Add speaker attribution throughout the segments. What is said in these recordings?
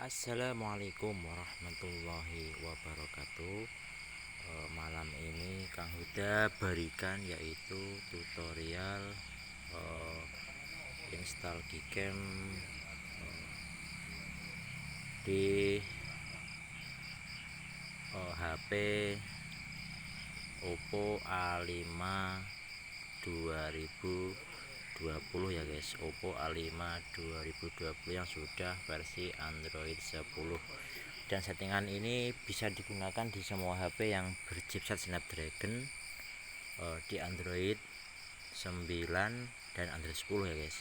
Speaker 1: Assalamualaikum warahmatullahi wabarakatuh. Malam ini Kang Huda berikan yaitu tutorial install Gcam di HP Oppo A5 2020 ya guys. Oppo A5 2020 yang sudah versi Android 10, dan settingan ini bisa digunakan di semua HP yang berchipset Snapdragon di Android 9 dan Android 10 ya guys.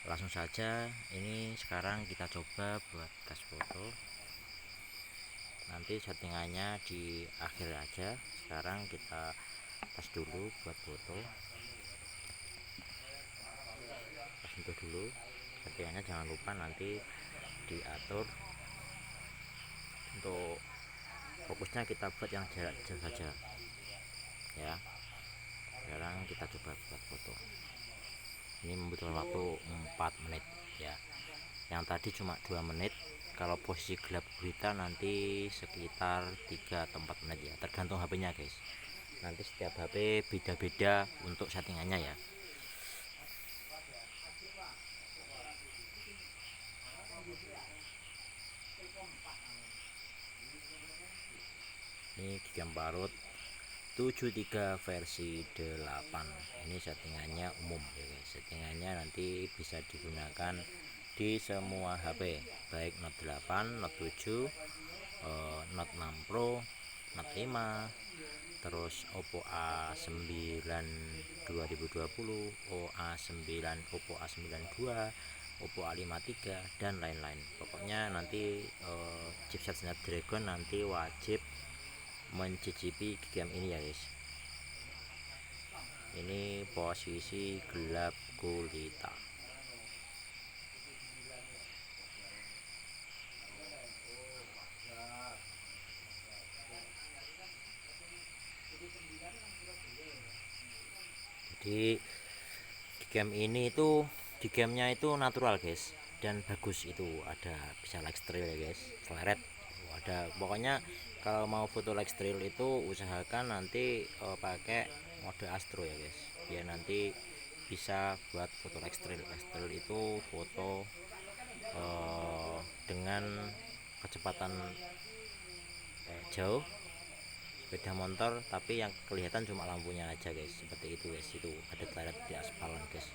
Speaker 1: Langsung saja, ini sekarang kita coba buat tes foto. Nanti settingannya di akhir aja. Sekarang kita tes dulu buat foto. Sentuh dulu settingannya, jangan lupa nanti diatur untuk fokusnya, kita buat yang jarak jauh saja ya. Sekarang kita coba buat foto. Ini membutuhkan waktu 4 menit ya, yang tadi cuma 2 menit. Kalau posisi gelap gulita nanti sekitar 3 atau 4 menit ya, tergantung HP-nya guys. Nanti setiap HP beda-beda untuk settingannya ya. Ini Gcam parut 73 versi 8. Ini settingannya umum ya guys. Settingannya nanti bisa digunakan di semua HP, baik Note 8, Note 7, Note 6 Pro, Note 5, terus Oppo A9 2020, Oppo A9 II, Oppo A53 dan lain-lain. Pokoknya nanti chipset Snapdragon nanti wajib mencicipi Gcam ini ya guys. Ini posisi gelap gulita. Jadi Gcam ini itu Gcamnya itu natural guys, dan bagus. Itu ada bisa like trail ya guys, seleret ada. Pokoknya kalau mau foto like trail itu usahakan nanti pakai mode astro ya guys, biar nanti bisa buat foto like trail. Like trail itu foto dengan kecepatan jauh sepeda motor, tapi yang kelihatan cuma lampunya aja guys, seperti itu guys. Itu ada telet di aspalan guys.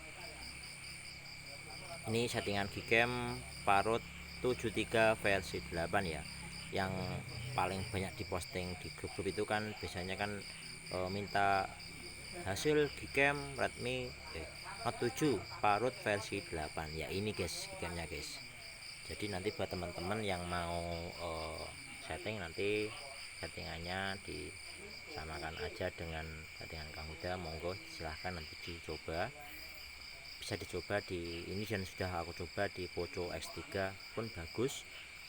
Speaker 1: Ini settingan Gcam parut 73 versi 8 ya, yang paling banyak diposting di grup-grup itu kan biasanya kan minta hasil Gcam Redmi Note 7 parut versi 8 ya. Ini guys Gcamnya guys. Jadi nanti buat teman-teman yang mau setting, nanti settingannya disamakan aja dengan settingan Kang Huda. Monggo silahkan nanti dicoba, bisa dicoba di ini, dan sudah aku coba di Poco X3 pun bagus.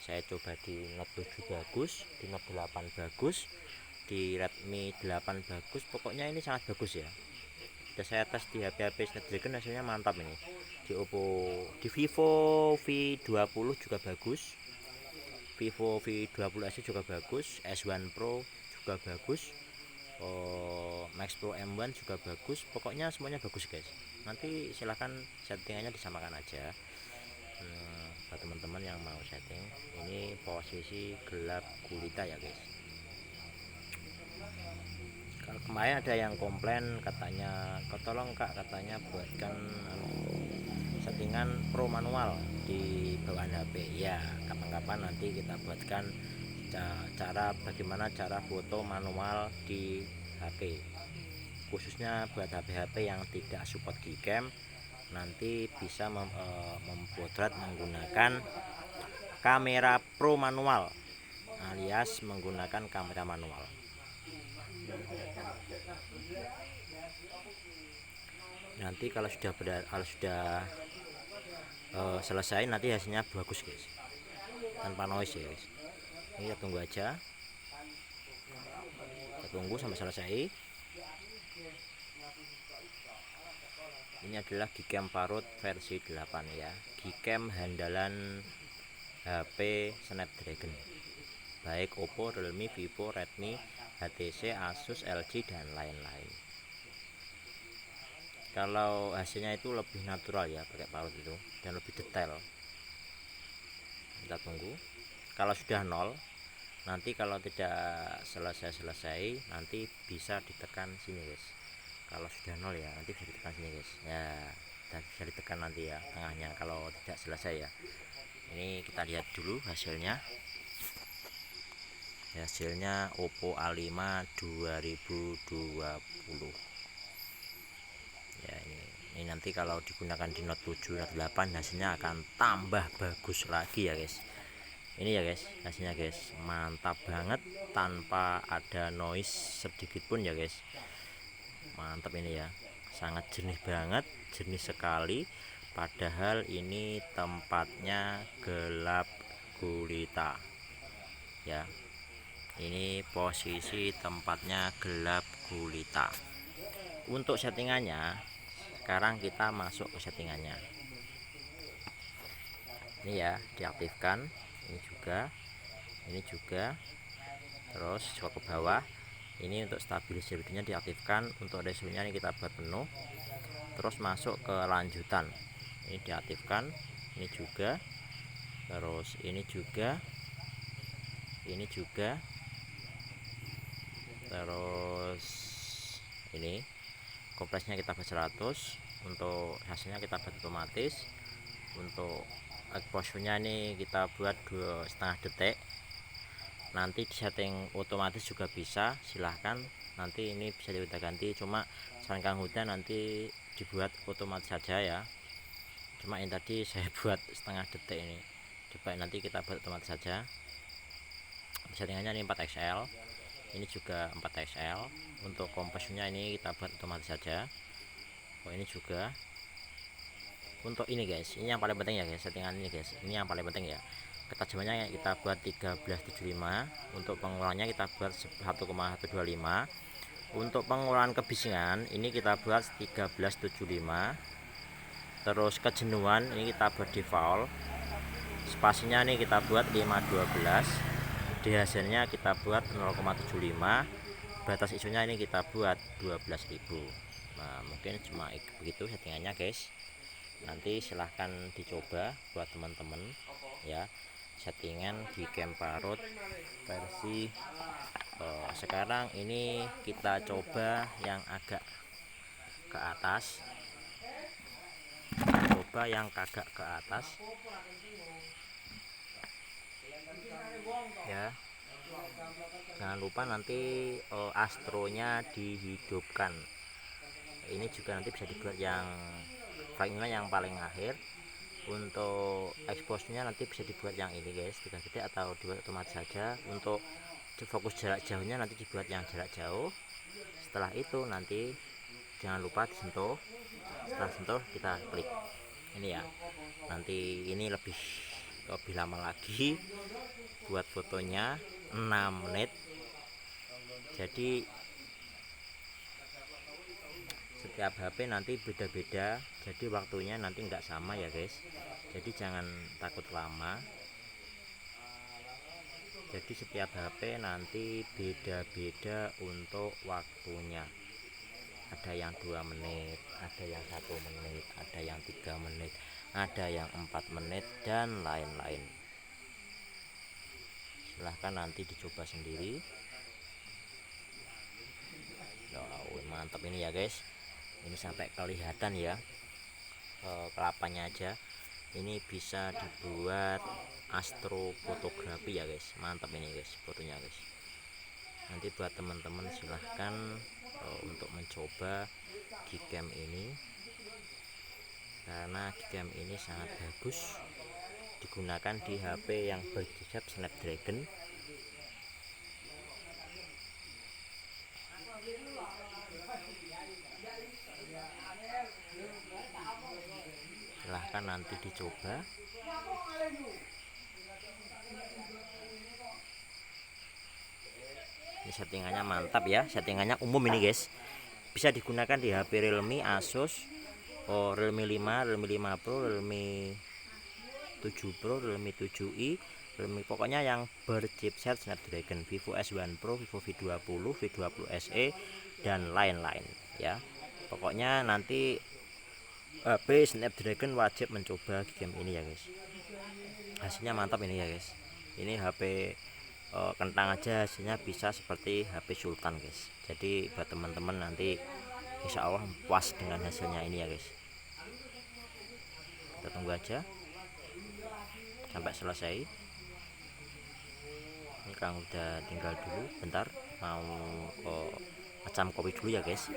Speaker 1: Saya coba di Note 7 bagus, di Note 8 bagus, di Redmi 8 bagus. Pokoknya ini sangat bagus ya. Sudah saya tes di HP-HP Snapdragon, hasilnya mantap ini. Di Oppo, di Vivo V20 juga bagus, Vivo V20 juga bagus, S1 Pro juga bagus, Max Pro M1 juga bagus. Pokoknya semuanya bagus guys. Nanti silahkan settingannya disamakan aja. Buat teman-teman yang mau setting, ini posisi gelap gulita ya guys. Kalau kemarin ada yang komplain katanya, tolong kak, katanya buatkan settingan pro manual di bawaan HP ya. Kapan-kapan nanti kita buatkan bagaimana cara foto manual di HP, khususnya buat HP-HP yang tidak support Gcam. Nanti bisa memotret menggunakan kamera pro manual, alias menggunakan kamera manual. Nanti kalau sudah selesai, nanti hasilnya bagus guys, tanpa noise ya guys. Ini kita tunggu aja, kita tunggu sampai selesai. Ini adalah Gcam parut versi 8 ya, Gcam handalan HP Snapdragon, baik Oppo, Realme, Vivo, Redmi, HTC, Asus, LG dan lain-lain. Kalau hasilnya itu lebih natural ya pakai parut itu, dan lebih detail. Kita tunggu. Kalau sudah nol, nanti kalau tidak selesai nanti bisa ditekan sini guys. Kalau sudah nol ya nanti bisa ditekan sini guys ya, dan bisa ditekan nanti ya tengahnya kalau tidak selesai ya. Ini kita lihat dulu hasilnya. Oppo A5 2020 ya. Ini nanti kalau digunakan di Note 7, Note 8 hasilnya akan tambah bagus lagi ya guys. Ini ya guys hasilnya guys, mantap banget tanpa ada noise sedikit pun ya guys. Mantap ini ya, sangat jernih banget, jernih sekali. Padahal ini tempatnya gelap gulita ya. Ini posisi tempatnya gelap gulita. Untuk settingannya sekarang kita masuk ke settingannya. Ini ya, diaktifkan. Ini juga terus scroll ke bawah. Ini untuk stabilisasinya diaktifkan, untuk resolusinya ini kita buat penuh. Terus masuk ke lanjutan, ini diaktifkan. Ini juga, terus ini juga, terus ini kompresnya kita buat 100. Untuk hasilnya kita buat otomatis. Untuk exposure-nya ini kita buat 2,5 detik. Nanti di setting otomatis juga bisa, silahkan nanti ini bisa kita ganti, cuma saran Kang Huda nanti dibuat otomatis saja ya. Cuma ini tadi saya buat setengah detik, ini coba nanti kita buat otomatis saja. Settingannya ini 4XL, ini juga 4XL. Untuk kompresnya ini kita buat otomatis saja. Ini juga untuk ini guys, ini yang paling penting ya guys, settingan ini guys, ini yang paling penting ya. Ketajamannya kita buat 1375, untuk pengurangannya kita buat 1,125. Untuk pengurangan kebisingan ini kita buat 1375. Terus kejenuhan ini kita buat default. Spasinya ini kita buat 512. Di hasilnya kita buat 0,75. Batas isunya ini kita buat 12.000. Nah, mungkin cuma begitu settingannya guys. Nanti silahkan dicoba buat teman-teman ya, settingan di Cam Parrot versi sekarang ini. Kita coba yang agak ke atas, ya. Jangan lupa nanti astronya dihidupkan. Ini juga nanti bisa dibuat yang frame-nya yang paling akhir. Untuk expose-nya nanti bisa dibuat yang ini guys, 3 detik atau dibuat otomatis saja. Untuk fokus jarak jauhnya nanti dibuat yang jarak jauh. Setelah itu nanti jangan lupa disentuh. Setelah sentuh kita klik ini ya. Nanti ini lebih lama lagi buat fotonya 6 menit. Jadi setiap HP nanti beda-beda, jadi waktunya nanti nggak sama ya guys. Jadi jangan takut lama. Jadi setiap HP nanti beda-beda untuk waktunya. Ada yang 2 menit, ada yang 1 menit, ada yang 3 menit, ada yang 4 menit dan lain-lain. Silahkan nanti dicoba sendiri. Mantap ini ya guys. Ini sampai kelihatan ya kelapanya aja. Ini bisa dibuat astrofotografi ya guys. Mantap ini guys fotonya guys. Nanti buat teman-teman silahkan untuk mencoba Gcam ini, karena Gcam ini sangat bagus digunakan di HP yang berchip Snapdragon. Silahkan nanti dicoba. Ini settingannya mantap ya, settingannya umum ini guys. Bisa digunakan di HP Realme, Asus, Realme 5, Realme 5 Pro, Realme 7 Pro, Realme 7i, Realme pokoknya yang berchipset Snapdragon, Vivo S1 Pro, Vivo V20, V20 SE dan lain-lain ya. Pokoknya nanti HP Snapdragon wajib mencoba game ini ya guys. Hasilnya mantap ini ya guys. Ini HP kentang aja hasilnya bisa seperti HP Sultan guys. Jadi buat teman-teman nanti insya Allah puas dengan hasilnya ini ya guys. Kita tunggu aja sampai selesai. Ini Kang udah tinggal dulu bentar, mau macam kopi dulu ya guys.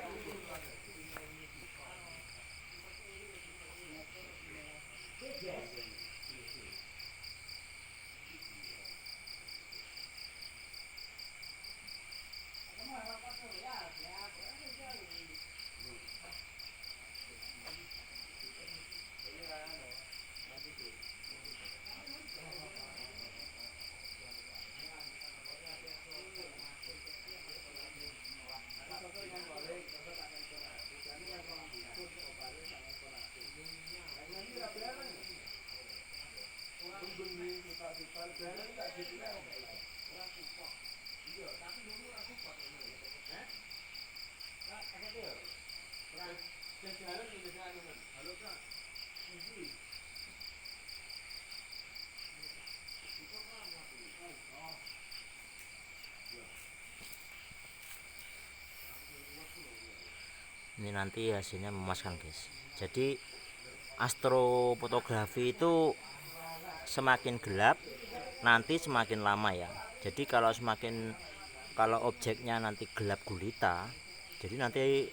Speaker 1: Ini nanti hasilnya memuaskan guys. Jadi astrofotografi itu semakin gelap nanti semakin lama ya. Jadi kalau objeknya nanti gelap gulita, jadi nanti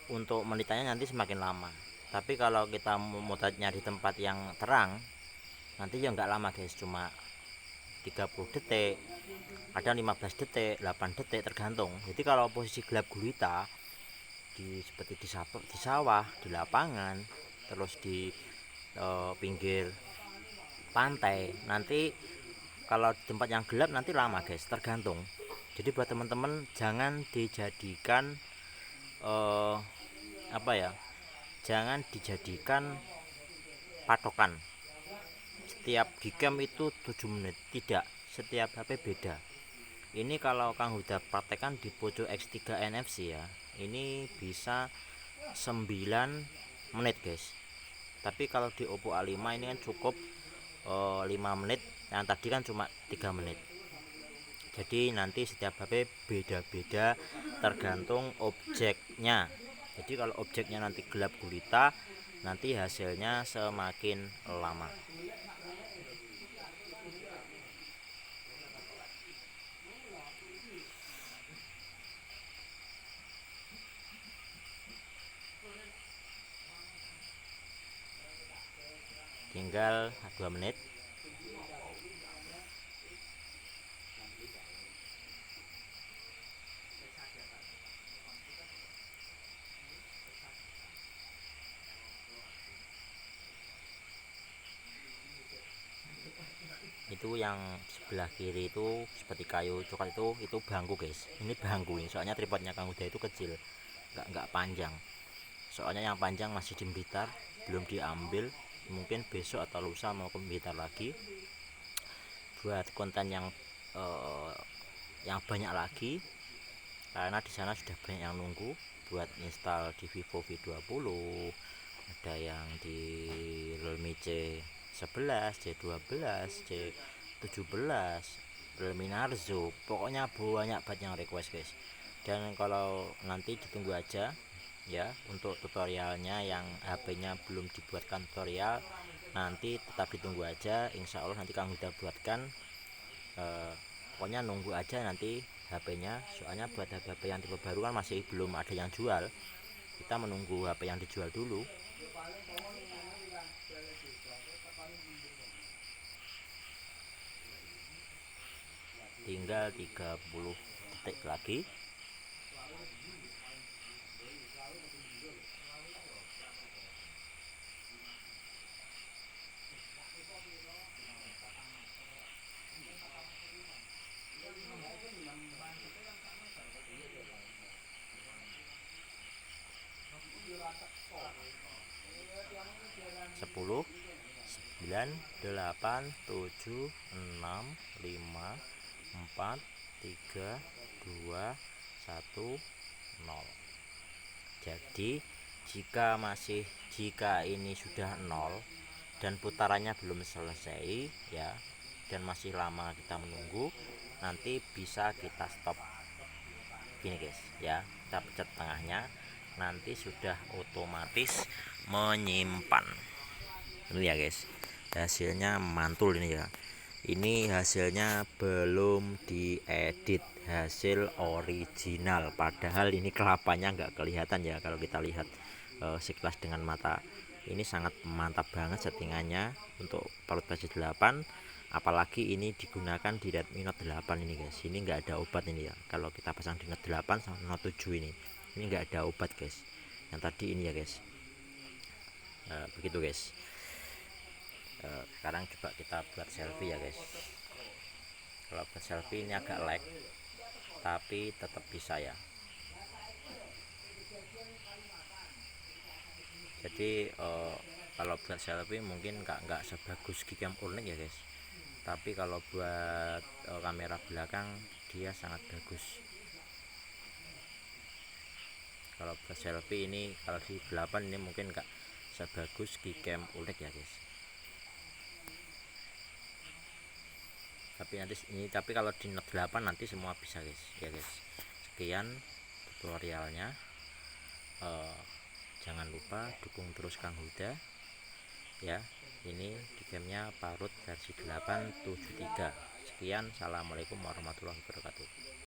Speaker 1: untuk menitanya nanti semakin lama. Tapi kalau kita memotretnya di tempat yang terang, nanti ya nggak lama guys, cuma 30 detik, ada 15 detik, 8 detik tergantung. Jadi kalau posisi gelap gulita seperti di sawah, di lapangan, terus di pinggir pantai, nanti kalau di tempat yang gelap nanti lama guys, tergantung. Jadi buat teman-teman jangan dijadikan jangan dijadikan patokan setiap gcam itu 7 menit, tidak, setiap HP beda. Ini kalau Kang Huda praktekkan di Poco X3 NFC ya, ini bisa 9 menit guys. Tapi kalau di Oppo A5 ini kan cukup 5 menit, yang tadi kan cuma 3 menit. Jadi nanti setiap HP beda-beda tergantung objeknya. Jadi kalau objeknya nanti gelap gulita, nanti hasilnya semakin lama. Tinggal 2 menit. Itu yang sebelah kiri itu seperti kayu coklat itu bangku guys. Ini bangku ini, soalnya tripodnya Kang Uda itu kecil, nggak panjang. Soalnya yang panjang masih di Blitar, belum diambil, mungkin besok atau lusa mau ke Blitar lagi buat konten yang banyak lagi, karena di sana sudah banyak yang nunggu buat install di Vivo V20, ada yang di Realme C11, C12, C17, Realme Narzo, pokoknya banyak banget yang request guys. Dan kalau nanti ditunggu aja ya untuk tutorialnya, yang HP-nya belum dibuatkan tutorial, nanti tetap ditunggu aja, insya Allah nanti Kang udah buatkan. Pokoknya nunggu aja nanti HP-nya, soalnya buat HP yang tipe baru kan masih belum ada yang jual, kita menunggu HP yang dijual dulu. Tinggal 30 detik lagi. Sepuluh, 9, 8 7 6 5 4 3 2 1 0. Jadi jika ini sudah 0 dan putarannya belum selesai ya, dan masih lama kita menunggu, nanti bisa kita stop gini guys ya, kita pencet tengahnya, nanti sudah otomatis menyimpan. Ini ya guys, hasilnya mantul ini ya. Ini hasilnya belum diedit, hasil original, padahal ini kelapanya nggak kelihatan ya kalau kita lihat sekilas dengan mata. Ini sangat mantap banget settingannya untuk parut versi 8, apalagi ini digunakan di Redmi Note 8 ini guys. Ini nggak ada obat ini ya, kalau kita pasang di Note 8 sama Note 7 ini nggak ada obat guys, yang tadi ini ya guys. Begitu guys. Sekarang coba kita buat selfie ya guys. Kalau buat selfie ini agak lag, tapi tetap bisa ya. Jadi kalau buat selfie mungkin nggak sebagus Gcam Onyx ya guys, tapi kalau buat kamera belakang dia sangat bagus. Kalau buat selfie ini, kalau di 8 ini mungkin nggak sebagus Gcam Onyx ya guys. Tapi kalau di Note 8 nanti semua bisa guys ya guys. Sekian tutorialnya. Jangan lupa dukung terus Kang Huda ya. Ini gamenya Parut versi 873. Sekian, assalamualaikum warahmatullahi wabarakatuh.